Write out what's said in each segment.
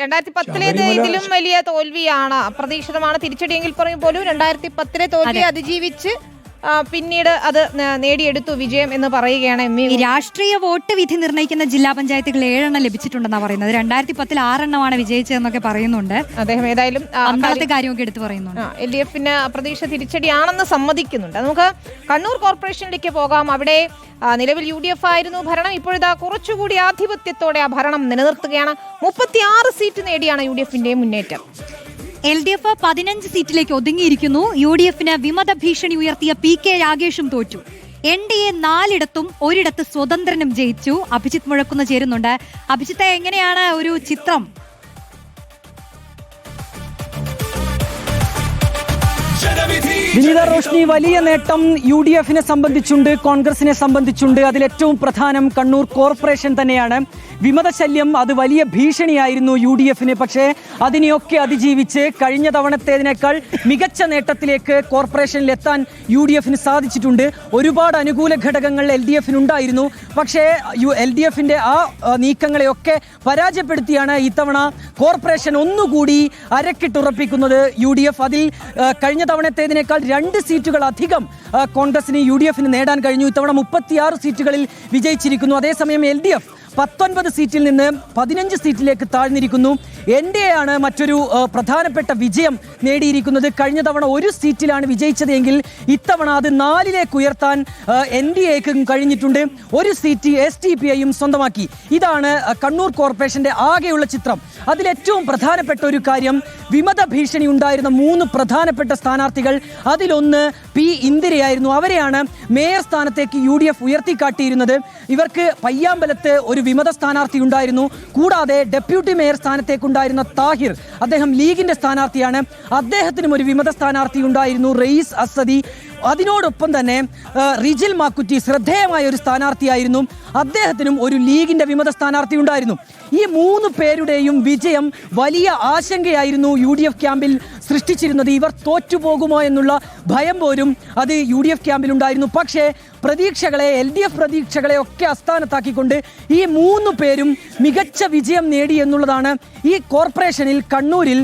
2010 ഇതിലും വലിയ തോൽവിയാണ്, അപ്രതീക്ഷിതമാണ് തിരിച്ചടിയെങ്കിൽ പറയും പോലും 2010 തോൽവി അതിജീവിച്ച് പിന്നീട് അത് നേടിയെടുത്തു വിജയം എന്ന് പറയുകയാണ് എം. രാഷ്ട്രീയ വോട്ട് വിധി നിർണ്ണയിക്കുന്ന ജില്ലാ പഞ്ചായത്തുകൾ 7 ലഭിച്ചിട്ടുണ്ടെന്നാണ് പറയുന്നത്. 2010 6 വിജയിച്ചതെന്നൊക്കെ പറയുന്നുണ്ട്. അദ്ദേഹം ഏതായാലും അന്നത്തെ കാര്യമൊക്കെ എടുത്തു പറയുന്നുണ്ട്. LDF അപ്രതീക്ഷ തിരിച്ചടിയാണെന്ന് സമ്മതിക്കുന്നുണ്ട്. നമുക്ക് കണ്ണൂർ കോർപ്പറേഷനിലേക്ക് പോകാം. അവിടെ നിലവിൽ UDF ആയിരുന്നു ഭരണം. ഇപ്പോഴിതാ കുറച്ചുകൂടി ആധിപത്യത്തോടെ ആ ഭരണം നിലനിർത്തുകയാണ്. 36 സീറ്റ് നേടിയാണ് UDF മുന്നേറ്റം. LDF 15 സീറ്റിലേക്ക് ഒതുങ്ങിയിരിക്കുന്നു. UDF വിമത ഭീഷണി ഉയർത്തിയ PK രാഗേഷും തോറ്റു. NDA 4 ഒരിടത്ത് സ്വതന്ത്രനും ജയിച്ചു. അഭിജിത്ത് മുഴക്കുന്ന ചേരുന്നുണ്ട്. അഭിജിത്ത്, എങ്ങനെയാണ് ഒരു ചിത്രം? വിനീത റോഷ്നി, വലിയ നേട്ടം UDF സംബന്ധിച്ചുണ്ട്, കോൺഗ്രസിനെ സംബന്ധിച്ചുണ്ട്. അതിലേറ്റവും പ്രധാനം കണ്ണൂർ കോർപ്പറേഷൻ തന്നെയാണ്. വിമതശല്യം അത് വലിയ ഭീഷണിയായിരുന്നു UDF. പക്ഷേ അതിനെയൊക്കെ അതിജീവിച്ച് കഴിഞ്ഞ തവണത്തേതിനേക്കാൾ മികച്ച നേട്ടത്തിലേക്ക് കോർപ്പറേഷനിൽ എത്താൻ UDF സാധിച്ചിട്ടുണ്ട്. ഒരുപാട് അനുകൂല ഘടകങ്ങൾ LDF ഉണ്ടായിരുന്നു. പക്ഷേ LDF ആ നീക്കങ്ങളെയൊക്കെ പരാജയപ്പെടുത്തിയാണ് ഇത്തവണ കോർപ്പറേഷൻ ഒന്നുകൂടി അരക്കിട്ടുറപ്പിക്കുന്നത് UDF. അതിൽ കഴിഞ്ഞ തവണത്തേതിനേക്കാൾ 2 സീറ്റുകൾ അധികം കോൺഗ്രസിന് UDF നേടാൻ കഴിഞ്ഞു. ഇത്തവണ 36 സീറ്റുകളിൽ വിജയിച്ചിരിക്കുന്നു. അതേസമയം LDF 19 സീറ്റിൽ നിന്ന് 15 സീറ്റിലേക്ക് താഴ്ന്നിരിക്കുന്നു. NDA ആണ് മറ്റൊരു പ്രധാനപ്പെട്ട വിജയം നേടിയിരിക്കുന്നത്. കഴിഞ്ഞ തവണ 1 സീറ്റിലാണ് വിജയിച്ചതെങ്കിൽ ഇത്തവണ അത് 4ലേക്ക് ഉയർത്താൻ NDAക്ക് കഴിഞ്ഞിട്ടുണ്ട്. 1 സീറ്റ് SDPIയും സ്വന്തമാക്കി. ഇതാണ് കണ്ണൂർ കോർപ്പറേഷന്റെ ആകെയുള്ള ചിത്രം. അതിലേറ്റവും പ്രധാനപ്പെട്ട ഒരു കാര്യം, വിമത ഭീഷണി ഉണ്ടായിരുന്ന 3 പ്രധാനപ്പെട്ട സ്ഥാനാർത്ഥികൾ, അതിലൊന്ന് P. ഇന്ദിരയായിരുന്നു. അവരെയാണ് മേയർ സ്ഥാനത്തേക്ക് UDF ഉയർത്തിക്കാട്ടിയിരുന്നത്. ഇവർക്ക് പയ്യാമ്പലത്ത് ഒരു വിമത സ്ഥാനാർത്ഥി ഉണ്ടായിരുന്നു. കൂടാതെ ഡെപ്യൂട്ടി മേയർ സ്ഥാനത്തേക്കുണ്ടായിരുന്ന താഹിർ, അദ്ദേഹം ലീഗിന്റെ സ്ഥാനാർത്ഥിയാണ്. അദ്ദേഹത്തിനും ഒരു വിമത സ്ഥാനാർത്ഥി ഉണ്ടായിരുന്നു, റയീസ് അസദി. അതിനോടൊപ്പം തന്നെ റിജിൽ മാക്കുറ്റി ശ്രദ്ധേയമായ ഒരു സ്ഥാനാർത്ഥിയായിരുന്നു. അദ്ദേഹത്തിനും ഒരു ലീഗിന്റെ വിമത സ്ഥാനാർത്ഥി ഉണ്ടായിരുന്നു. ഈ 3 പേരുടെയും വിജയം വലിയ ആശങ്കയായിരുന്നു UDF ക്യാമ്പിൽ സൃഷ്ടിച്ചിരുന്നത്. ഇവർ തോറ്റുപോകുമോ എന്നുള്ള ഭയം പോലും അത് UDF ക്യാമ്പിൽ ഉണ്ടായിരുന്നു. പക്ഷേ പ്രതീക്ഷകളെ, LDF പ്രതീക്ഷകളെ ഒക്കെ അസ്ഥാനത്താക്കിക്കൊണ്ട് ഈ 3 പേരും മികച്ച വിജയം നേടി എന്നുള്ളതാണ് ഈ കോർപ്പറേഷനിൽ കണ്ണൂരിൽ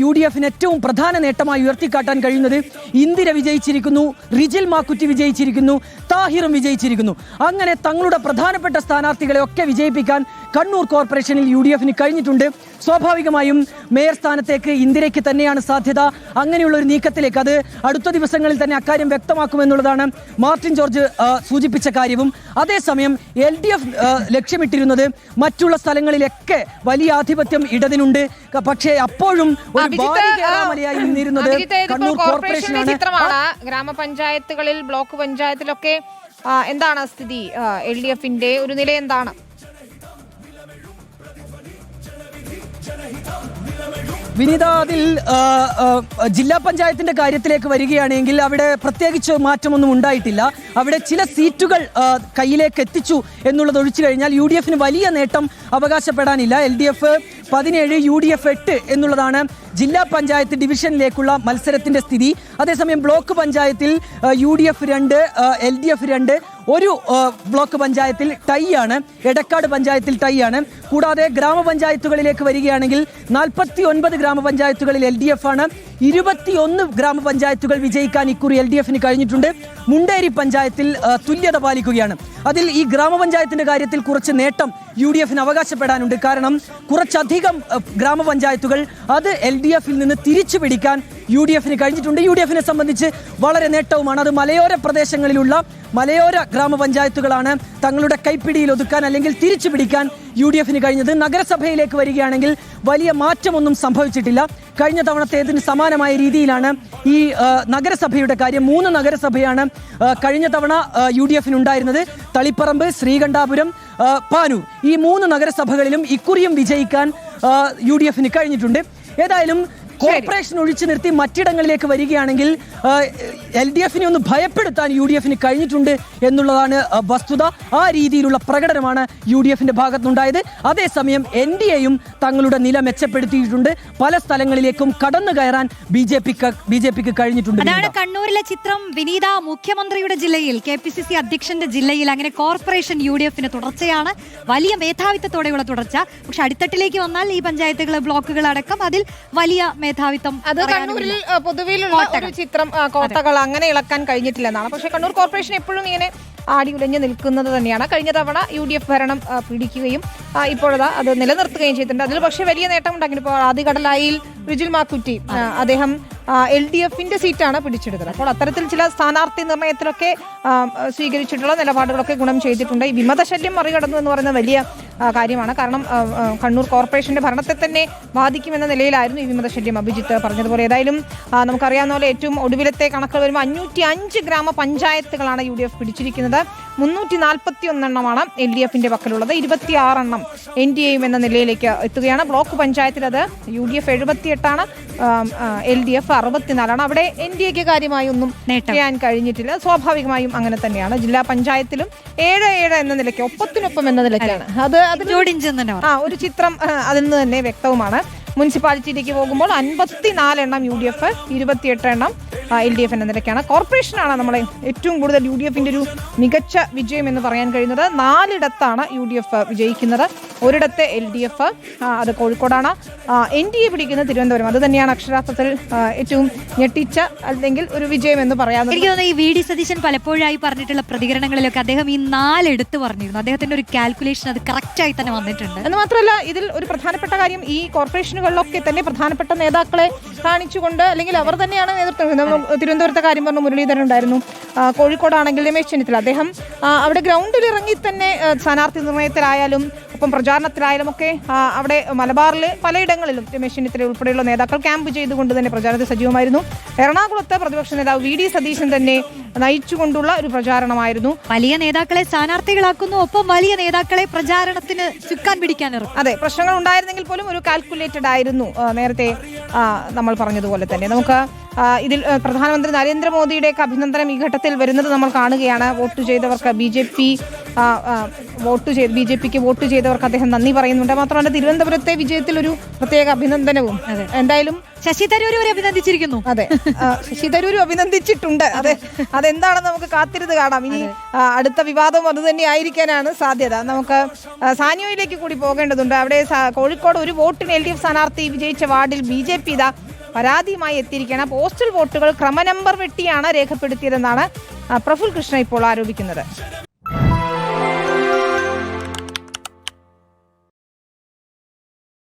UDF ഏറ്റവും പ്രധാന നേട്ടമായി ഉയർത്തിക്കാട്ടാൻ കഴിയുന്നത്. ഇന്ദിര വിജയിച്ചിരിക്കുന്നു, റിജിൽ മാക്കുറ്റി വിജയിച്ചിരിക്കുന്നു, താഹിറും വിജയിച്ചിരിക്കുന്നു. അങ്ങനെ തങ്ങളുടെ പ്രധാനപ്പെട്ട സ്ഥാനാർത്ഥികളെ ഒക്കെ വിജയിപ്പിക്കാൻ കണ്ണൂർ കോർപ്പറേഷനിൽ UDF കഴിഞ്ഞിട്ടുണ്ട്. സ്വാഭാവികമായും മേയർ സ്ഥാനത്തേക്ക് ഇന്ദിരയ്ക്ക് തന്നെയാണ് സാധ്യത. അങ്ങനെയുള്ള ഒരു നീക്കത്തിലേക്ക് അത് അടുത്ത ദിവസങ്ങളിൽ തന്നെ അക്കാര്യം വ്യക്തമാക്കുമെന്നുള്ളതാണ് മാർട്ടിൻ ജോർജ് സൂചിപ്പിച്ച കാര്യവും. അതേസമയം LDF ലക്ഷ്യമിട്ടിരുന്നത് മറ്റുള്ള സ്ഥലങ്ങളിലൊക്കെ വലിയ ആധിപത്യം ഇടതിനുണ്ട്. പക്ഷേ അപ്പോഴും ഒരു ബാലികേറാമലയായി നിന്നിരുന്നത് കണ്ണൂർ കോർപ്പറേഷനാണ്. ഗ്രാമപഞ്ചായത്തുകളിൽ, ബ്ലോക്ക് പഞ്ചായത്തിലൊക്കെ എന്താണ് സ്ഥിതി? LDF ഒരു നില എന്താണ്? വിനീത, അതിൽ ജില്ലാ പഞ്ചായത്തിന്റെ കാര്യത്തിലേക്ക് വരികയാണെങ്കിൽ അവിടെ പ്രത്യേകിച്ച് മാറ്റമൊന്നും ഉണ്ടായിട്ടില്ല. അവിടെ ചില സീറ്റുകൾ കയ്യിലേക്ക് എത്തിച്ചു എന്നുള്ളത് ഒഴിച്ചു കഴിഞ്ഞാൽ UDF വലിയ നേട്ടം അവകാശപ്പെടാനില്ല. LDF 17, UDF 8 എന്നുള്ളതാണ് ജില്ലാ പഞ്ചായത്ത് ഡിവിഷനിലേക്കുള്ള മത്സരത്തിന്റെ സ്ഥിതി. അതേസമയം ബ്ലോക്ക് പഞ്ചായത്തിൽ UDF 2, LDF 2, ഒരു ബ്ലോക്ക് പഞ്ചായത്തിൽ ടൈ ആണ്, എടക്കാട് പഞ്ചായത്തിൽ ടൈ ആണ്. കൂടാതെ ഗ്രാമപഞ്ചായത്തുകളിലേക്ക് വരികയാണെങ്കിൽ 49 ഗ്രാമപഞ്ചായത്തുകളിൽ LDF ആണ്. 21 ഗ്രാമപഞ്ചായത്തുകൾ വിജയിക്കാൻ ഇക്കുറി LDF കഴിഞ്ഞിട്ടുണ്ട്. മുണ്ടേരി പഞ്ചായത്തിൽ തുല്യത പാലിക്കുകയാണ്. അതിൽ ഈ ഗ്രാമപഞ്ചായത്തിന്റെ കാര്യത്തിൽ കുറച്ച് നേട്ടം UDF അവകാശപ്പെടാനുണ്ട്. കാരണം കുറച്ചധികം ഗ്രാമപഞ്ചായത്തുകൾ അത് LDF നിന്ന് തിരിച്ചു പിടിക്കാൻ UDF കഴിഞ്ഞിട്ടുണ്ട്. UDF സംബന്ധിച്ച് വളരെ നേട്ടവുമാണ്. അത് മലയോര പ്രദേശങ്ങളിലുള്ള മലയോര ഗ്രാമപഞ്ചായത്തുകളാണ് തങ്ങളുടെ കൈപ്പിടിയിൽ ഒതുക്കാൻ അല്ലെങ്കിൽ തിരിച്ചു പിടിക്കാൻ UDF കഴിഞ്ഞത്. നഗരസഭയിലേക്ക് വരികയാണെങ്കിൽ വലിയ മാറ്റമൊന്നും സംഭവിച്ചിട്ടില്ല. കഴിഞ്ഞ തവണത്തേതിന് സമാനമായ രീതിയിലാണ് ഈ നഗരസഭയുടെ കാര്യം. 3 നഗരസഭയാണ് കഴിഞ്ഞ തവണ UDF ഉണ്ടായിരുന്നത്. തളിപ്പറമ്പ്, ശ്രീകണ്ഠാപുരം, പാനൂർ. ഈ 3 നഗരസഭകളിലും ഇക്കുറിയും വിജയിക്കാൻ UDF കഴിഞ്ഞിട്ടുണ്ട്. ഏതായാലും കോർപ്പറേഷൻ ഒഴിച്ചു നിർത്തി മറ്റിടങ്ങളിലേക്ക് വരികയാണെങ്കിൽ LDF-നെ ഒന്ന് ഭയപ്പെടുത്താൻ UDF കഴിഞ്ഞിട്ടുണ്ട് എന്നുള്ളതാണ് വസ്തുത. ആ രീതിയിലുള്ള പ്രകടനമാണ് UDF-ന്റെ ഭാഗത്തുനിന്നുണ്ടായത്. അതേസമയം NDA-യും തങ്ങളുടെ നില മെച്ചപ്പെടുത്തിയിട്ടുണ്ട്. പല സ്ഥലങ്ങളിലേക്കും കടന്നു കയറാൻ ബിജെപിക്ക് കഴിഞ്ഞിട്ടുണ്ട്. അതാണ് കണ്ണൂരിലെ ചിത്രം. വിനീത, മുഖ്യമന്ത്രിയുടെ ജില്ലയിൽ, KPCC അധ്യക്ഷന്റെ ജില്ലയിൽ അങ്ങനെ കോർപ്പറേഷൻ UDF-ന് തുടർച്ചയാണ്. വലിയ മേധാവിത്വത്തോടെയുള്ള തുടർച്ച. പക്ഷെ അടിത്തട്ടിലേക്ക് വന്നാൽ ഈ പഞ്ചായത്തുകൾ, ബ്ലോക്കുകൾ അടക്കം അതിൽ വലിയ മേധാവിത്വം. അത് കണ്ണൂരിൽ പൊതുവിലുള്ള ഒരു ചിത്രം. കോട്ടകൾ അങ്ങനെ ഇളക്കാൻ കഴിഞ്ഞിട്ടില്ലെന്നാണ്. പക്ഷെ കണ്ണൂർ കോർപ്പറേഷൻ എപ്പോഴും ഇങ്ങനെ ആടി ഉലഞ്ഞു നിൽക്കുന്നത് തന്നെയാണ്. കഴിഞ്ഞ തവണ UDF ഭരണം പിടിക്കുകയും ഇപ്പോഴതാ അത് നിലനിർത്തുകയും ചെയ്തിട്ടുണ്ട്. അതിൽ പക്ഷേ വലിയ നേട്ടം ഉണ്ടാക്കി. ഇപ്പോൾ ആദികടലായിൽ റിജിൽ മാക്കുറ്റി അദ്ദേഹം LDF-ന്റെ സീറ്റാണ് പിടിച്ചെടുത്തത്. അപ്പോൾ അത്തരത്തിൽ ചില സ്ഥാനാർത്ഥി നിർണയത്തിലൊക്കെ സ്വീകരിച്ചിട്ടുള്ള നിലപാടുകളൊക്കെ ഗുണം ചെയ്തിട്ടുണ്ട്. ഈ വിമതശല്യം മറികടന്നു എന്ന് പറയുന്നത് വലിയ കാര്യമാണ്. കാരണം കണ്ണൂർ കോർപ്പറേഷന്റെ ഭരണത്തെ തന്നെ ബാധിക്കുമെന്ന നിലയിലായിരുന്നു ഈ വിമതശല്യം അഭിജിത്ത് പറഞ്ഞതുപോലെ. ഏതായാലും നമുക്കറിയാവുന്ന പോലെ ഏറ്റവും ഒടുവിലത്തെ കണക്കുകൾ വരുമ്പോൾ 505 ഗ്രാമപഞ്ചായത്തുകളാണ് UDF പിടിച്ചിരിക്കുന്നത്. 341 LDF-ന്റെ പക്കലുള്ളത്. 26 NDA-യും എന്ന നിലയിലേക്ക് എത്തുകയാണ്. ബ്ലോക്ക് പഞ്ചായത്തിൽ അത് UDF 78, LDF 64. അവിടെ NDA-ക്ക് കാര്യമായി ഒന്നും ചെയ്യാൻ കഴിഞ്ഞിട്ടില്ല. സ്വാഭാവികമായും അങ്ങനെ തന്നെയാണ്. ജില്ലാ പഞ്ചായത്തിലും 7 എന്ന നിലയ്ക്ക്, ഒപ്പത്തിനൊപ്പം എന്ന നിലയ്ക്കാണ്. അത് ഒരു ചിത്രം അതിൽ നിന്ന് തന്നെ വ്യക്തവുമാണ്. മുനിസിപ്പാലിറ്റിയിലേക്ക് പോകുമ്പോൾ 54 UDF, 28 LDF എന്ന നിലയ്ക്കാണ്. കോർപ്പറേഷനാണ് നമ്മളെ ഏറ്റവും കൂടുതൽ UDF-ന്റെ ഒരു മികച്ച വിജയം എന്ന് പറയാൻ കഴിയുന്നത്. 4 UDF വിജയിക്കുന്നത്. ഒരിടത്ത് LDF, അത് കോഴിക്കോടാണ്. NDA പിടിക്കുന്നത് തിരുവനന്തപുരം. അത് തന്നെയാണ് അക്ഷരാർത്ഥത്തിൽ ഏറ്റവും ഞെട്ടിച്ച അല്ലെങ്കിൽ ഒരു വിജയം എന്ന് പറയാം. എനിക്ക് തോന്നുന്നു ഈ VD സതീശൻ പലപ്പോഴായി പറഞ്ഞിട്ടുള്ള പ്രതികരണങ്ങളിലൊക്കെ അദ്ദേഹം ഈ 4 എടുത്ത് പറഞ്ഞിരുന്നു. അദ്ദേഹത്തിന്റെ ഒരു കാൽക്കുലേഷൻ അത് കറക്റ്റായി തന്നെ വന്നിട്ടുണ്ട്. എന്ന് മാത്രമല്ല, ഇതിൽ ഒരു പ്രധാനപ്പെട്ട കാര്യം, ഈ കോർപ്പറേഷനുകളിലൊക്കെ തന്നെ പ്രധാനപ്പെട്ട നേതാക്കളെ കാണിച്ചുകൊണ്ട്, അല്ലെങ്കിൽ അവർ തന്നെയാണ് നേതൃത്വം. തിരുവനന്തപുരത്തെ കാര്യം പറഞ്ഞു മുരളീധരൻ ഉണ്ടായിരുന്നു. കോഴിക്കോടാണെങ്കിൽ രമേശ് ചെന്നിത്തല, അദ്ദേഹം അവിടെ ഗ്രൗണ്ടിൽ ഇറങ്ങി തന്നെ സ്ഥാനാർത്ഥി നിർണയത്തിലായാലും ഒപ്പം പ്രചാരണത്തിലായാലും ഒക്കെ അവിടെ മലബാറിൽ പലയിടങ്ങളിലും രമേശ് ചെന്നിത്തല ഉൾപ്പെടെയുള്ള നേതാക്കൾ ക്യാമ്പ് ചെയ്തുകൊണ്ട് തന്നെ പ്രചാരണത്തിൽ സജീവമായിരുന്നു. എറണാകുളത്തെ പ്രതിപക്ഷ നേതാവ് VD സതീശൻ തന്നെ നയിച്ചുകൊണ്ടുള്ള ഒരു പ്രചാരണമായിരുന്നു. വലിയ നേതാക്കളെ സ്ഥാനാർത്ഥികളാക്കുന്നു, ഒപ്പം വലിയ നേതാക്കളെ പ്രചാരണത്തിന് ചുക്കാൻ പിടിക്കാനിറക്കും. അതെ, പ്രശ്നങ്ങൾ ഉണ്ടായിരുന്നെങ്കിൽ പോലും ഒരു കാൽക്കുലേറ്റഡ് ആയിരുന്നു. നേരത്തെ നമ്മൾ പറഞ്ഞതുപോലെ തന്നെ നമുക്ക് ഇതിൽ പ്രധാനമന്ത്രി നരേന്ദ്രമോദിയുടെയൊക്കെ അഭിനന്ദനം ഈ ഘട്ടത്തിൽ വരുന്നത് നമ്മൾ കാണുകയാണ്. വോട്ട് ചെയ്തവർക്ക് BJPക്ക് വോട്ട് ചെയ്തവർക്ക് അദ്ദേഹം നന്ദി പറയുന്നുണ്ട്. മാത്രമല്ല തിരുവനന്തപുരത്തെ വിജയത്തിൽ ഒരു പ്രത്യേക അഭിനന്ദനവും. എന്തായാലും ശശി തരൂർ അഭിനന്ദിച്ചിരിക്കുന്നു. അതെ, ശശി തരൂർ അഭിനന്ദിച്ചിട്ടുണ്ട്. അതെന്താണെന്ന് നമുക്ക് കാത്തിരുന്ന് കാണാം. ഇനി അടുത്ത വിവാദം അത് തന്നെ ആയിരിക്കാനാണ് സാധ്യത. നമുക്ക് സാനിയോയിലേക്ക് കൂടി പോകേണ്ടതുണ്ട്. അവിടെ കോഴിക്കോട് ഒരു വോട്ടിന് LDF സ്ഥാനാർത്ഥി വിജയിച്ച വാർഡിൽ BJP പരാതിയുമായി എത്തിയിരിക്കുകയാണ്. പോസ്റ്റൽ വോട്ടുകൾ ക്രമനമ്പർ വെട്ടിയാണ് രേഖപ്പെടുത്തിയതെന്നാണ് പ്രഫുൽ കൃഷ്ണ ഇപ്പോൾ ആരോപിക്കുന്നത്.